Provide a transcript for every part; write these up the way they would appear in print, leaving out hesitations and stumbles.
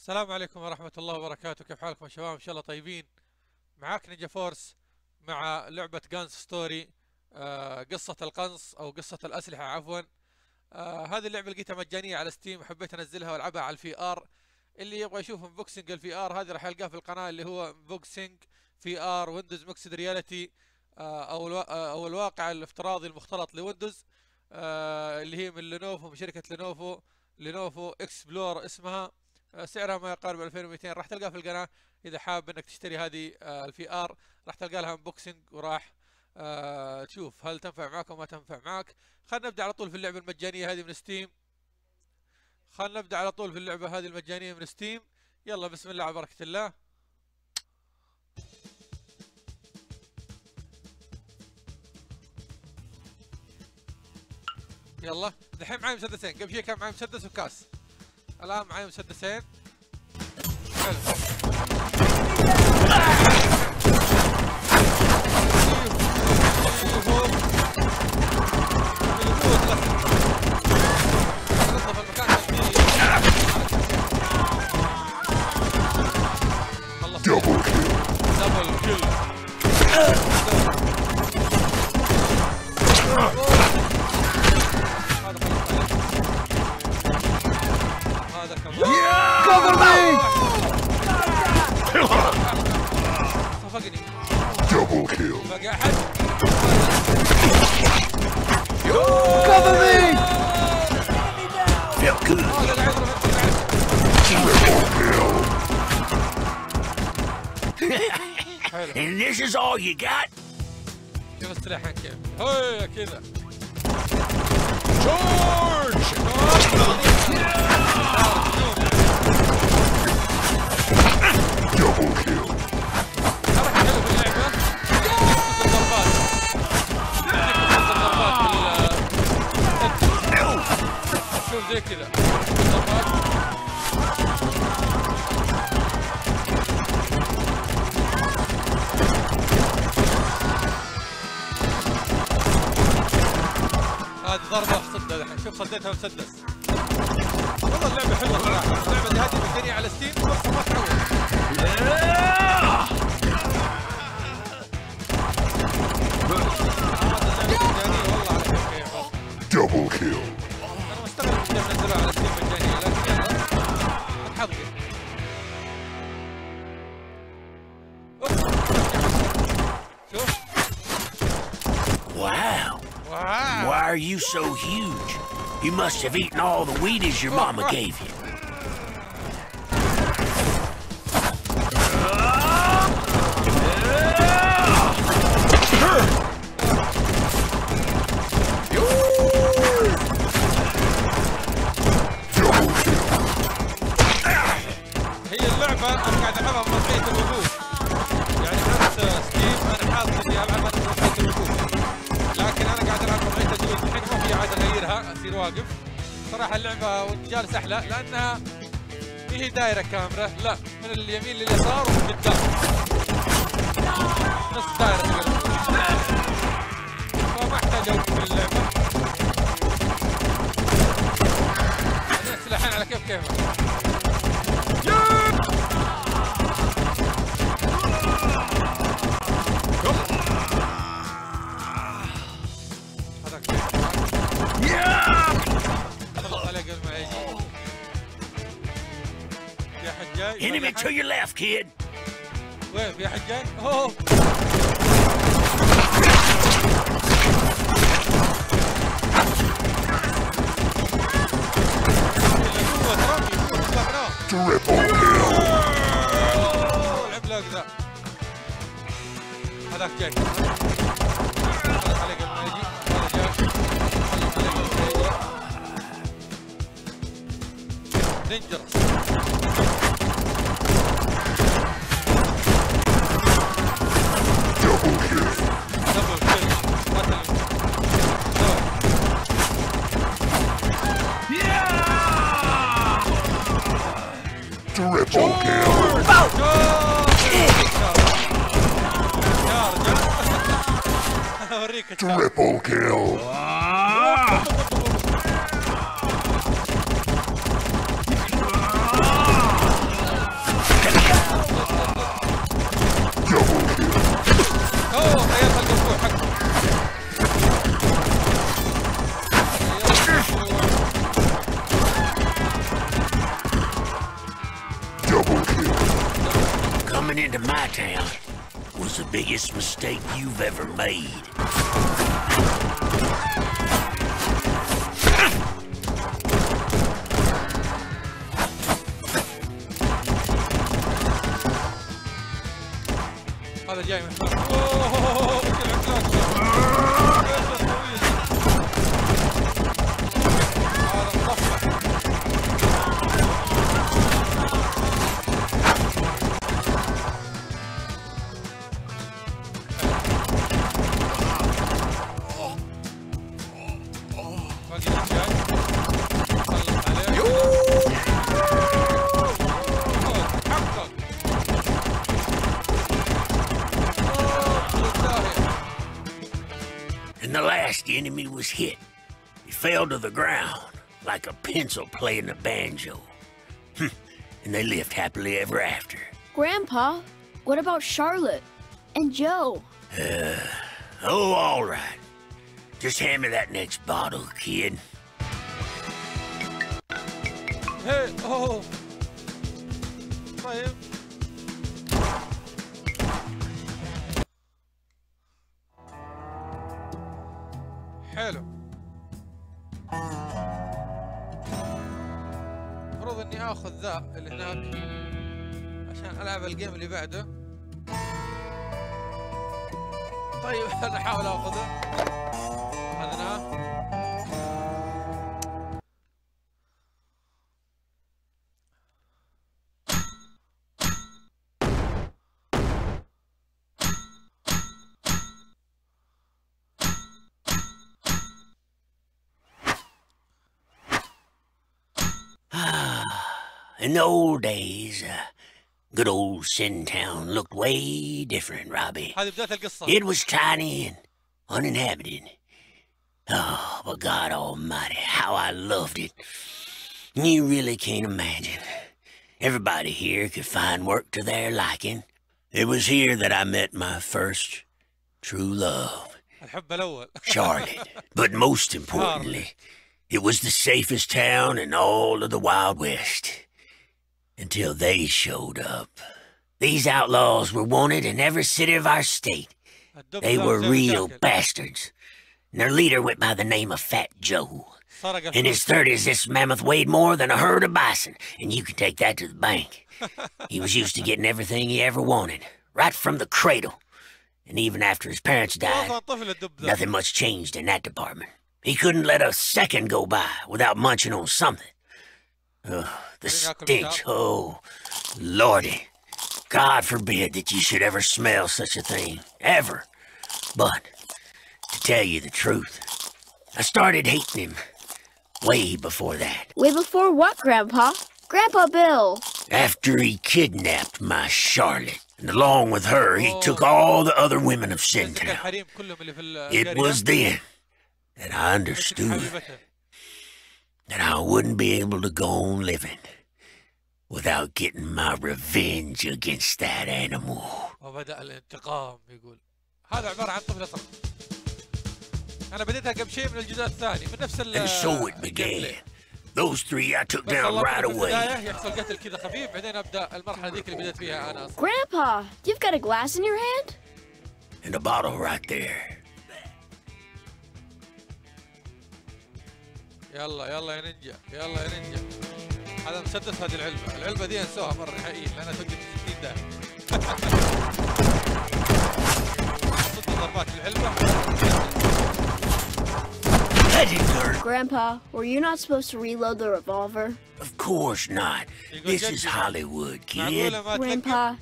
السلام عليكم ورحمة الله وبركاته. كيف حالكم يا شباب؟ إن شاء الله طيبين. معاك نينجا فورس مع لعبة جانز ستوري، قصة القنص أو قصة الأسلحة عفوا. هذه اللعبة لقيتها مجانية على ستيم، حبيت أنزلها وألعبها على الفي آر. اللي يبغى يشوف انبوكسنج الفي آر هذه راح يلقاه في القناة، اللي هو انبوكسنج في آر ويندوز ميكسد رياليتي، أو الواقع الافتراضي المختلط لويندوز، اللي هي من لينوفو، من شركة لينوفو اكسبلور اسمها. سعرها ما يقارب 2200. راح تلقاها في القناة إذا حاب إنك تشتري هذه الفي آر. راح تلقى لها انبوكسنج وراح تشوف هل تنفع معك أو ما تنفع معك. خلينا نبدأ على طول في اللعبة المجانية هذه من ستيم. يلا بسم الله على بركة الله. يلا دحين معي مسدسين، قبل شوي كان معي مسدس وكاس، الآن معي مسدسين. حلو. دبل كيل. هذا كمان. صفقني. دبل كيل. باقي احد. Cover me. Feel good. And this is all you got? شوف السلاح كيف. هي كذا. Charge! Double kill. شوف زي كذا. هذه ضربة صدها الحين، شوف صديتها مسدس. والله اللعبة حلوة صراحة، اللعبة دي هذه مجانية على ستيم، فرصة ما تعوض. دبل كيل. أنا مستغرب إنهم نزلوها على ستيم مجانية، لكن يلا من حظي. شوف. Wow. Why are you so huge? You must have eaten all the Wheaties your mama gave you. هي اللعبة أنا قاعد ألعبها بموقعية الوقوف، يعني نفس ستيم أنا حاط إني ألعبها بموقعية الوقوف، لكن أنا قاعد ألعب بموقعية الجلوس. الحين ما في عاد أغيرها أصير واقف. صراحة اللعبة وأنت جالس أحلى، لأنها هي دايرة كاميرا، لا من اليمين لليسار ومن قدام، نص دايرة تقريبا، فما أحتاج أوقف من اللعبة. بعدين السلاحين على كيف Enemy to your left, kid. وين في احد جاي؟ اوه العملاق ذا هذاك جاي. خلص عليه قبل ما يجي. هذا جاي. خلص عليه قبل ما يجي. دينجرس. Triple kill. Triple kill. mistake you've ever made. هذا جاي من فوق. اوه هذا مضحك. The last enemy was hit. He fell to the ground like a pencil playing a banjo. And they lived happily ever after. Grandpa, what about Charlotte and Joe? Oh, all right. Just hand me that next bottle, kid. Hey, oh. طيب. حلو. المفروض اني اخذ ذا اللي هناك عشان العب الجيم اللي بعده. طيب انا احاول اخذه. اخذناه. In the old days, good old Sin Town looked way different, Robbie. هذه بداية القصة. It was tiny and uninhabited. Oh, but God Almighty, how I loved it. You really can't imagine. Everybody here could find work to their liking. It was here that I met my first true love, الحب الأول. Charlotte. But most importantly, it was the safest town in all of the Wild West. Until they showed up. These outlaws were wanted in every city of our state. They were real bastards. And their leader went by the name of Fat Joe. In his 30s, this mammoth weighed more than a herd of bison, and you can take that to the bank. He was used to getting everything he ever wanted, right from the cradle. And even after his parents died, nothing much changed in that department. He couldn't let a second go by without munching on something. The stench, oh, Lordy. God forbid that you should ever smell such a thing, ever. But, to tell you the truth, I started hating him way before that. Way before what, Grandpa? Grandpa Bill. After he kidnapped my Charlotte, and along with her, he took all the other women of Sintown. It was then that I understood that I wouldn't be able to go on living without getting my revenge against that animal. وبدأ الانتقام يقول. هذا عبارة عن طفل أصغر. أنا بديتها قبل شيء من الجزء الثاني من نفس And so it began. Those three I took down right away. يحصل قتل كذا خفيف بعدين أبدأ المرحلة ذيك اللي بديت فيها أنا أصلا. Grandpa, you've got a glass in your hand? And a bottle right there. يلا يلا يا نينجا يلا يا نينجا. هذا مسدس هذه العلبة دي انسوها مرة نهائيا لأنها توقف 60 داهية. صد ضربات العلبة. Grandpa, were you not supposed to reload the revolver? Of course not. This is Hollywood, kid. Grandpa,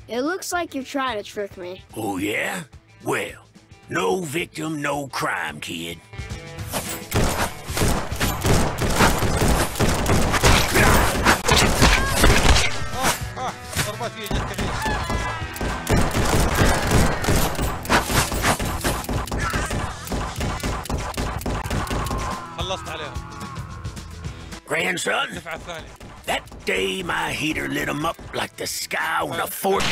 it looks like you're trying to trick me. Oh, yeah? Well, no victim, no crime, kid. ضربات فيها جد كثير. خلصت عليها. Grandson, that day my heater lit him up like the sky on a fort.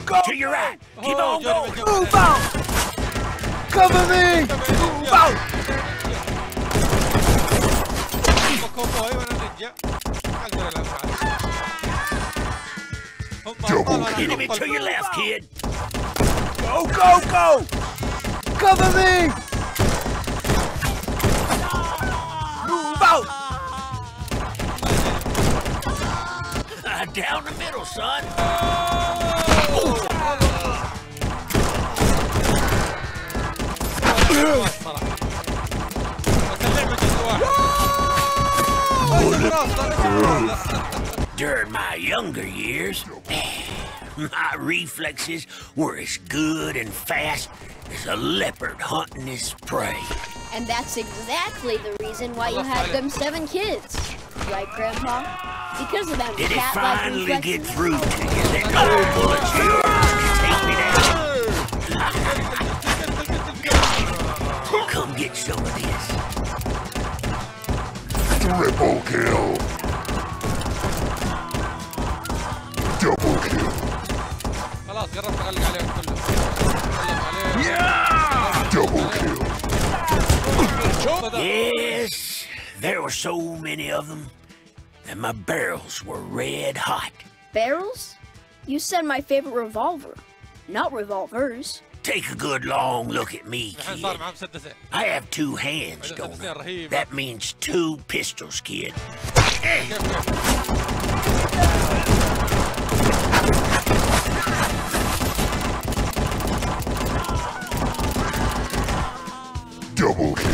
Go! To your right. Keep on going. Move out! Cover me! Move out! كوبوي وانا نينجا. اقدر العب معاه. Enemy to your left, kid. Go! Cover me! Move out! Down the middle, son. During my younger years, my reflexes were as good and fast as a leopard hunting his prey. And that's exactly the reason why you had them 7 kids. Right, Grandpa? Because of them Did it cat-like finally get reflexes. through to you that old bullets here take me down? Come get some of this. Triple kill. Double kill. خلاص قربت اغلق عليهم كلهم. سلم عليهم. Double kill. Yes, there were so many of them, and my barrels were red hot. Barrels? You said my favorite revolver, not revolvers. Take a good long look at me, الحين صار kid. معاه مسدسين. I have 2 hands, don't I? That means 2 pistols, kid. Double kill.